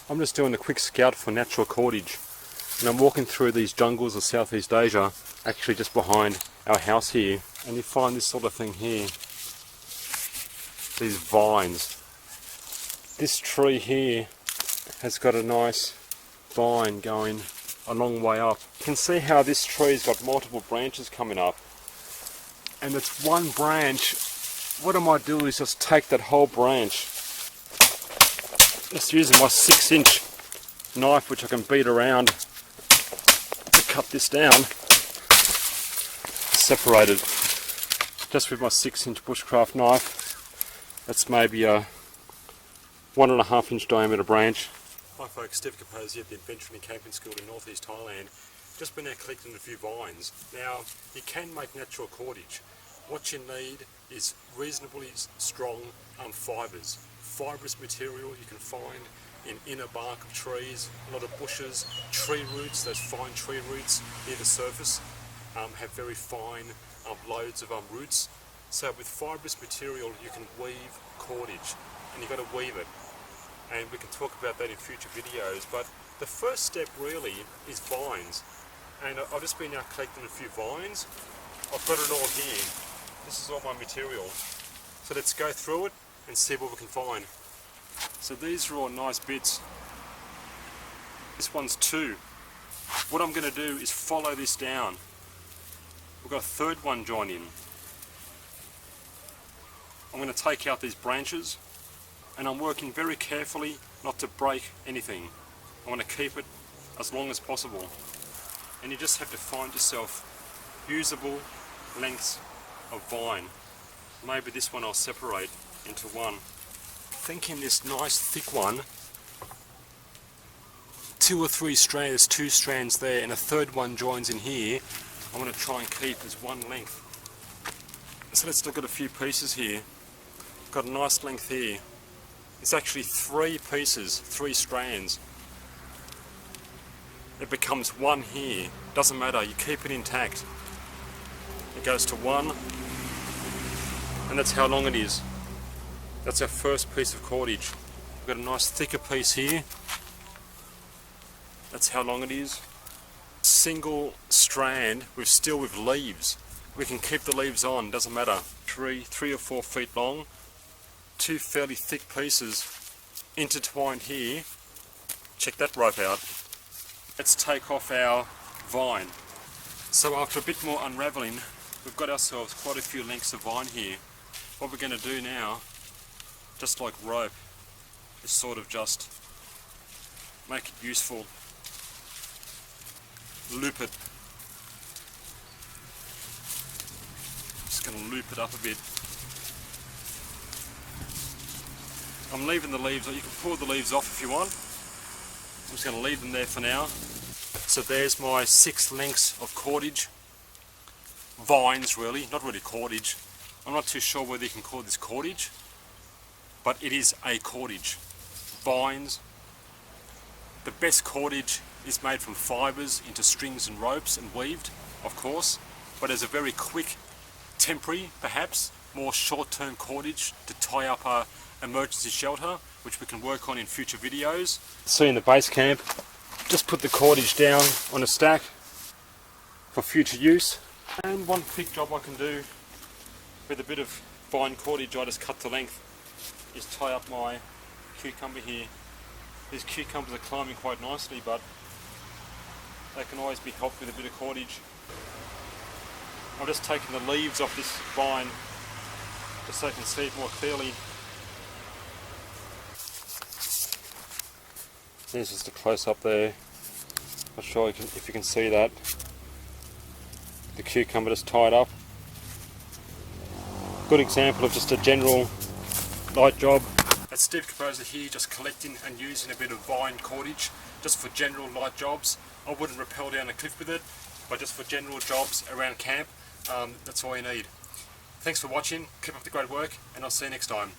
I'm just doing a quick scout for natural cordage, and I'm walking through these jungles of Southeast Asia, actually just behind our house here, and you find this sort of thing here, these vines. This tree here has got a nice vine going a long way up. You can see how this tree's got multiple branches coming up, and it's one branch. What I might do is just take that whole branch, just using my 6-inch knife, which I can beat around to cut this down, separate it just with my 6-inch bushcraft knife. That's maybe a 1.5-inch diameter branch. Hi folks, Steve Capose here at the Adventuring Camping School in northeast Thailand. Just been out collecting a few vines. Now, you can make natural cordage. What you need is reasonably strong fibres. Fibrous material you can find in inner bark of trees, a lot of bushes, tree roots, those fine tree roots near the surface have very fine loads of roots. So with fibrous material you can weave cordage, and you've got to weave it. And we can talk about that in future videos, but the first step really is vines. And I've just been out collecting a few vines. I've got it all here. This is all my material. So let's go through it and see what we can find. So these are all nice bits. This one's 2. What I'm going to do is follow this down. We've got a third one joined in. I'm going to take out these branches, and I'm working very carefully not to break anything. I want to keep it as long as possible. And you just have to find yourself usable lengths of vine. Maybe this one I'll separate into one. Thinking this nice thick one, 2 or 3 strands, 2 strands there, and a third one joins in here. I'm going to try and keep as one length. So let's look at a few pieces here. Got a nice length here. It's actually 3 pieces, 3 strands. It becomes 1 here. Doesn't matter, you keep it intact. It goes to 1, and that's how long it is. That's our first piece of cordage. We've got a nice thicker piece here. That's how long it is. Single strand still with leaves. We can keep the leaves on, doesn't matter. 3 or 4 feet long. 2 fairly thick pieces intertwined here. Check that rope out. Let's take off our vine. So after a bit more unravelling, we've got ourselves quite a few lengths of vine here. What we're going to do now, just like rope, is sort of just make it useful. Loop it. Just going to loop it up a bit. I'm leaving the leaves, you can pull the leaves off if you want. I'm just going to leave them there for now. So there's my 6 lengths of cordage. Vines really, not really cordage. I'm not too sure whether you can call this cordage, but it is a cordage. Vines. The best cordage is made from fibres into strings and ropes and weaved, of course, but as a very quick, temporary, perhaps, more short-term cordage to tie up our emergency shelter, which we can work on in future videos. See, in the base camp, just put the cordage down on a stack for future use. And one quick job I can do with a bit of fine cordage I just cut to length is tie up my cucumber here. These cucumbers are climbing quite nicely, but they can always be helped with a bit of cordage. I'm just taking the leaves off this vine just so you can see it more clearly. There's just a close up there. Not sure if you can see that. The cucumber just tied up. Good example of just a general light job. That's Steve Capose here, just collecting and using a bit of vine cordage just for general light jobs. I wouldn't rappel down a cliff with it, but just for general jobs around camp, that's all you need. Thanks for watching, keep up the great work, and I'll see you next time.